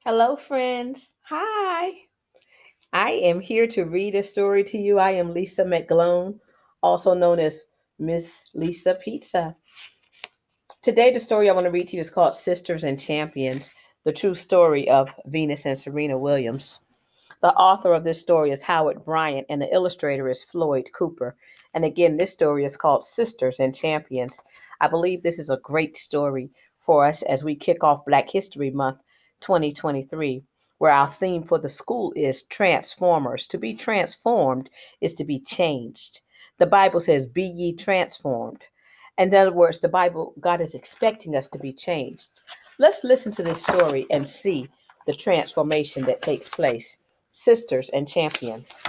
Hello, friends. Hi. I am here to read a story to you. I am Lisa McGlone, also known as Miss Lisa Pizza. Today, the story I want to read to you is called Sisters and Champions, the true story of Venus and Serena Williams. The author of this story is Howard Bryant, and the illustrator is Floyd Cooper. And again, this story is called Sisters and Champions. I believe this is a great story for us as we kick off Black History Month 2023, where our theme for the school is Transformers. To be transformed is to be changed. The Bible says, Be ye transformed. In other words, the Bible, God is expecting us to be changed. Let's listen to this story and see the transformation that takes place. Sisters and Champions.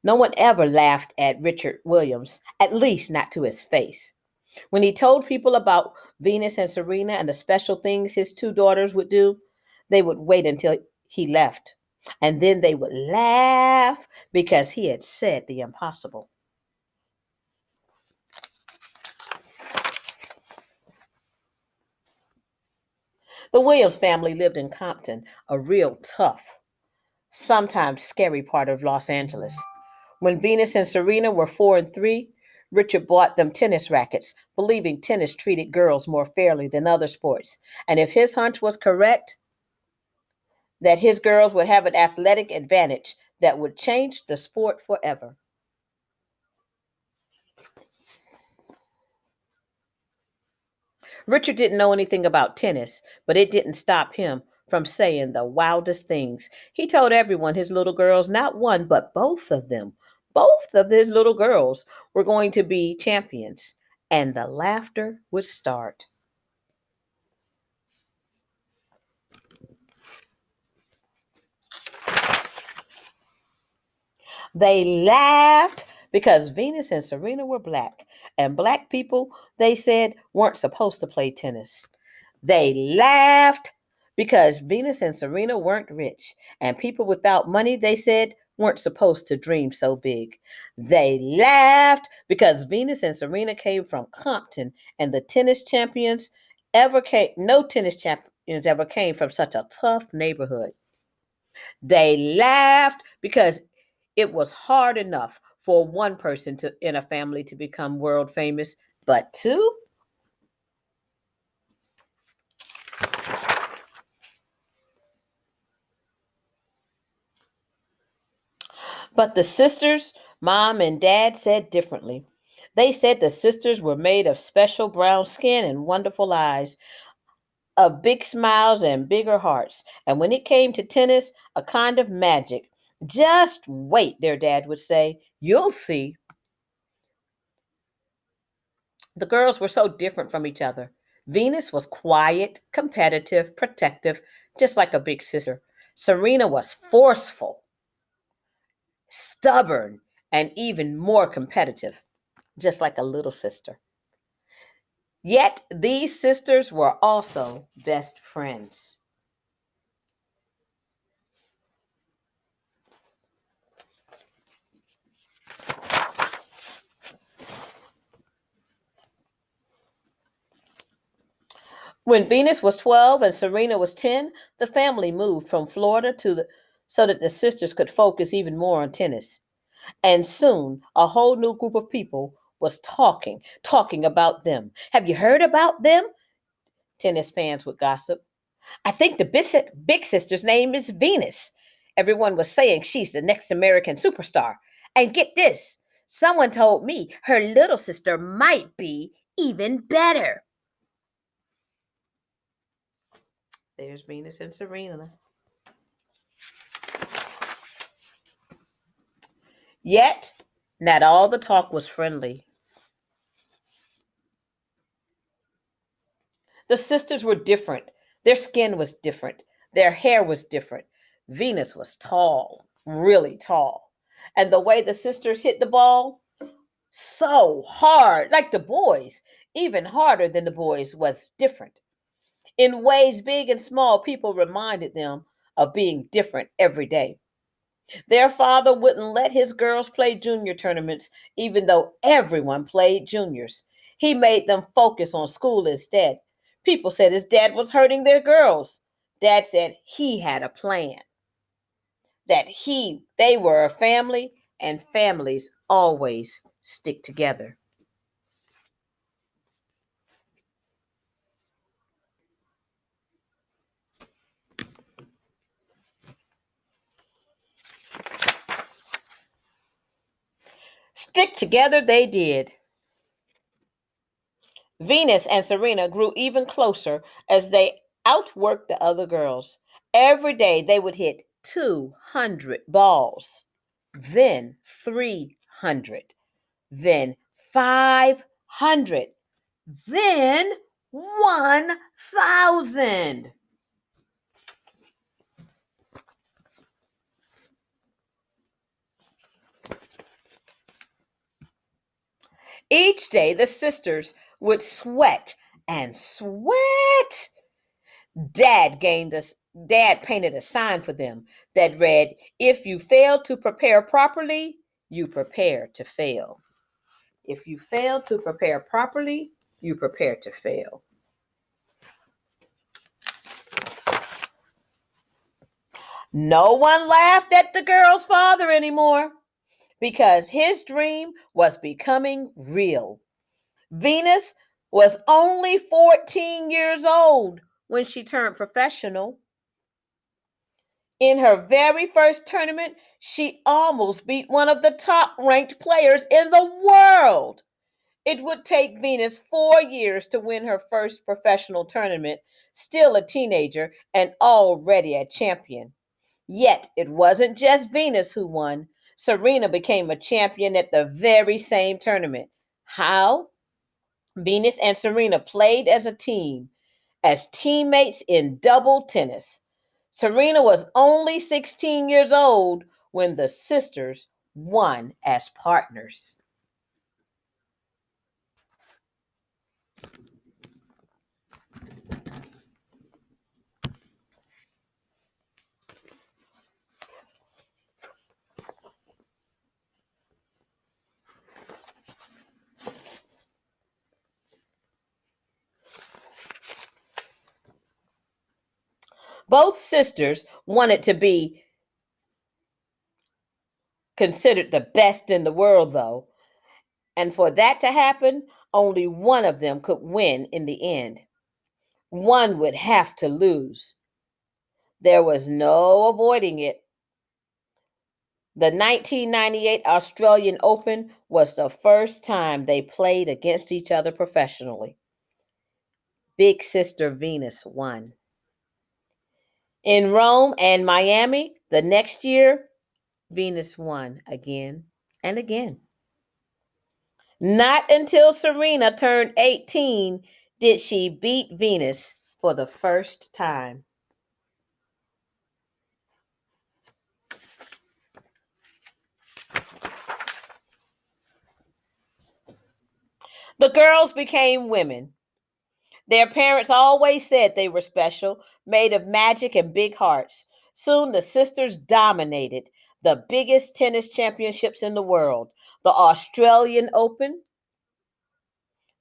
No one ever laughed at Richard Williams, at least not to his face. When he told people about Venus and Serena and the special things his two daughters would do, they would wait until he left. And then they would laugh because he had said the impossible. The Williams family lived in Compton, a real tough, sometimes scary part of Los Angeles. When Venus and Serena were 4 and 3, Richard bought them tennis rackets, believing tennis treated girls more fairly than other sports. And if his hunch was correct, that his girls would have an athletic advantage that would change the sport forever. Richard didn't know anything about tennis, but it didn't stop him from saying the wildest things. He told everyone his little girls, not one, but both of his little girls were going to be champions, and the laughter would start. They laughed because Venus and Serena were black, and black people, they said, weren't supposed to play tennis. They laughed because Venus and Serena weren't rich, and people without money, they said, weren't supposed to dream so big. They laughed because Venus and Serena came from Compton, and the tennis champions ever came, no tennis champions ever came from such a tough neighborhood. They laughed because it was hard enough for one person to in a family to become world famous, but two. But the sisters, mom and dad, said differently. They said the sisters were made of special brown skin and wonderful eyes, of big smiles and bigger hearts. And when it came to tennis, a kind of magic. Just wait, their dad would say. You'll see. The girls were so different from each other. Venus was quiet, competitive, protective, just like a big sister. Serena was forceful, stubborn, and even more competitive, just like a little sister. Yet these sisters were also best friends. When Venus was 12 and Serena was 10, the family moved from Florida so that the sisters could focus even more on tennis. And soon a whole new group of people was talking about them. Have you heard about them? Tennis fans would gossip. I think the big sister's name is Venus. Everyone was saying she's the next American superstar. And get this, someone told me her little sister might be even better. There's Venus and Serena. Yet, not all the talk was friendly. The sisters were different. Their skin was different. Their hair was different. Venus was tall, really tall. And the way the sisters hit the ball, so hard, like the boys, even harder than the boys, was different. In ways big and small, people reminded them of being different every day. Their father wouldn't let his girls play junior tournaments, even though everyone played juniors. He made them focus on school instead. People said his dad was hurting their girls. Dad said he had a plan, that they were a family and families always stick together. Stick together they did. Venus and Serena grew even closer as they outworked the other girls. Every day they would hit 200 balls, then 300, then 500, then 1,000. Each day the sisters would sweat and sweat. Dad painted a sign for them that read, "If you fail to prepare properly, you prepare to fail." If you fail to prepare properly, you prepare to fail. No one laughed at the girl's father anymore because his dream was becoming real. Venus was only 14 years old when she turned professional. In her very first tournament, she almost beat one of the top ranked players in the world. It would take Venus 4 years to win her first professional tournament, still a teenager and already a champion. Yet it wasn't just Venus who won. Serena became a champion at the very same tournament. How? Venus and Serena played as a team, as teammates in double tennis. Serena was only 16 years old when the sisters won as partners. Both sisters wanted to be considered the best in the world, though, and for that to happen, only one of them could win in the end. One would have to lose. There was no avoiding it. The 1998 Australian Open was the first time they played against each other professionally. Big Sister Venus won. In Rome and Miami the next year, Venus won again and again. Not until Serena turned 18 did she beat Venus for the first time. The girls became women. Their parents always said they were special, made of magic and big hearts. Soon the sisters dominated the biggest tennis championships in the world: the Australian Open,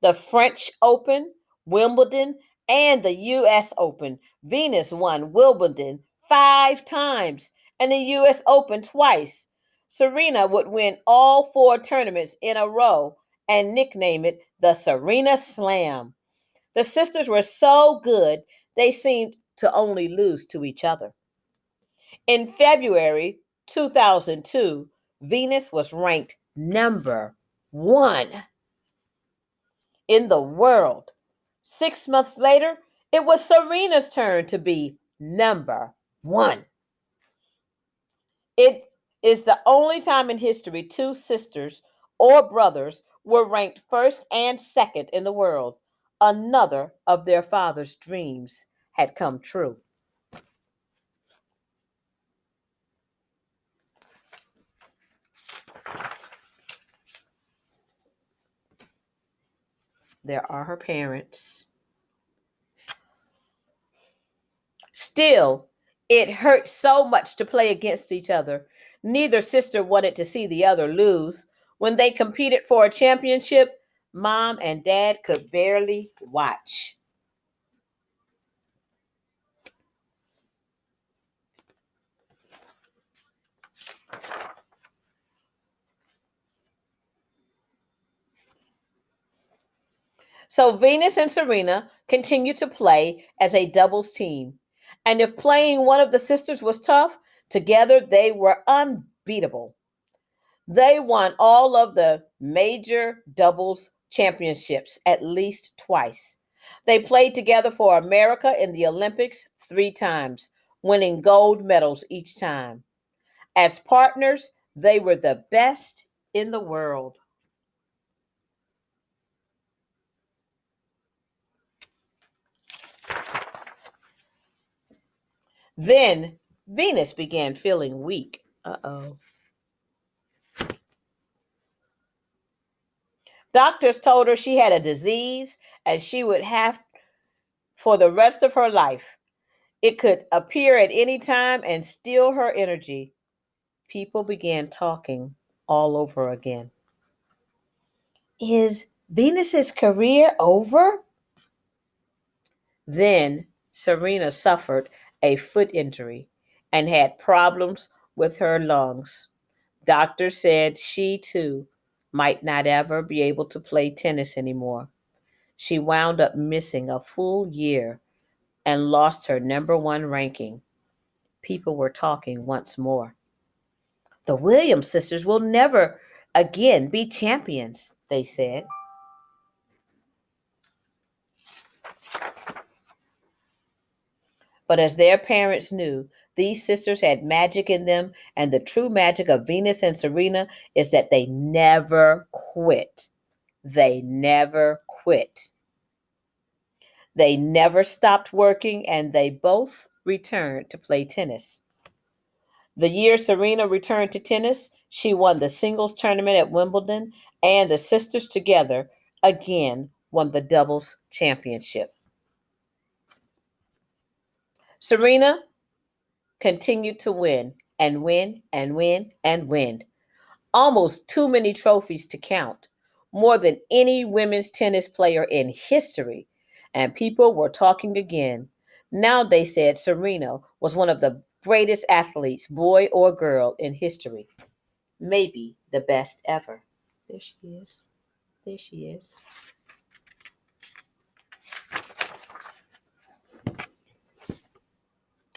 the French Open, Wimbledon, and the U.S. Open. Venus won Wimbledon 5 times and the U.S. Open twice. Serena would win all 4 tournaments in a row and nickname it the Serena Slam. The sisters were so good, they seemed to only lose to each other. In February 2002, Venus was ranked number 1 in the world. 6 months later, it was Serena's turn to be number 1. It is the only time in history 2 sisters or brothers were ranked first and second in the world. Another of their father's dreams had come true. There are her parents. Still, it hurt so much to play against each other. Neither sister wanted to see the other lose. When they competed for a championship, mom and dad could barely watch. So Venus and Serena continued to play as a doubles team. And if playing one of the sisters was tough, together they were unbeatable. They won all of the major doubles championships at least twice. They played together for America in the Olympics 3 times, winning gold medals each time. As partners, they were the best in the world. Then Venus began feeling weak. Uh-oh. Doctors told her she had a disease and she would have for the rest of her life. It could appear at any time and steal her energy. People began talking all over again. Is Venus's career over? Then Serena suffered a foot injury and had problems with her lungs. Doctors said she too might not ever be able to play tennis anymore. She wound up missing a full year and lost her number 1 ranking. People were talking once more. The Williams sisters will never again be champions, they said. But as their parents knew, these sisters had magic in them, and the true magic of Venus and Serena is that they never quit. They never quit. They never stopped working, and they both returned to play tennis. The year Serena returned to tennis, she won the singles tournament at Wimbledon, and the sisters together again won the doubles championship. Serena continued to win and win and win and win. Almost too many trophies to count, more than any women's tennis player in history. And people were talking again. Now they said Serena was one of the greatest athletes, boy or girl, in history. Maybe the best ever. There she is. There she is.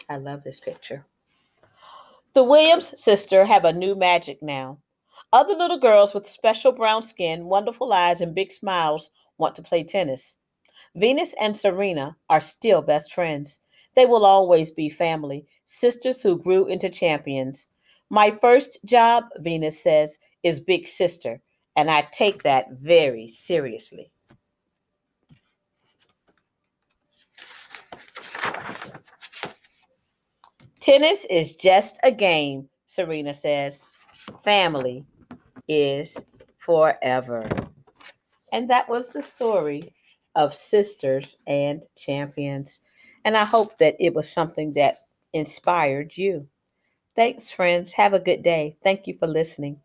I love this picture. The Williams sisters have a new magic now. Other little girls with special brown skin, wonderful eyes, and big smiles want to play tennis. Venus and Serena are still best friends. They will always be family, sisters who grew into champions. My first job, Venus says, is big sister, and I take that very seriously. Tennis is just a game, Serena says. Family is forever. And that was the story of sisters and champions. And I hope that it was something that inspired you. Thanks, friends. Have a good day. Thank you for listening.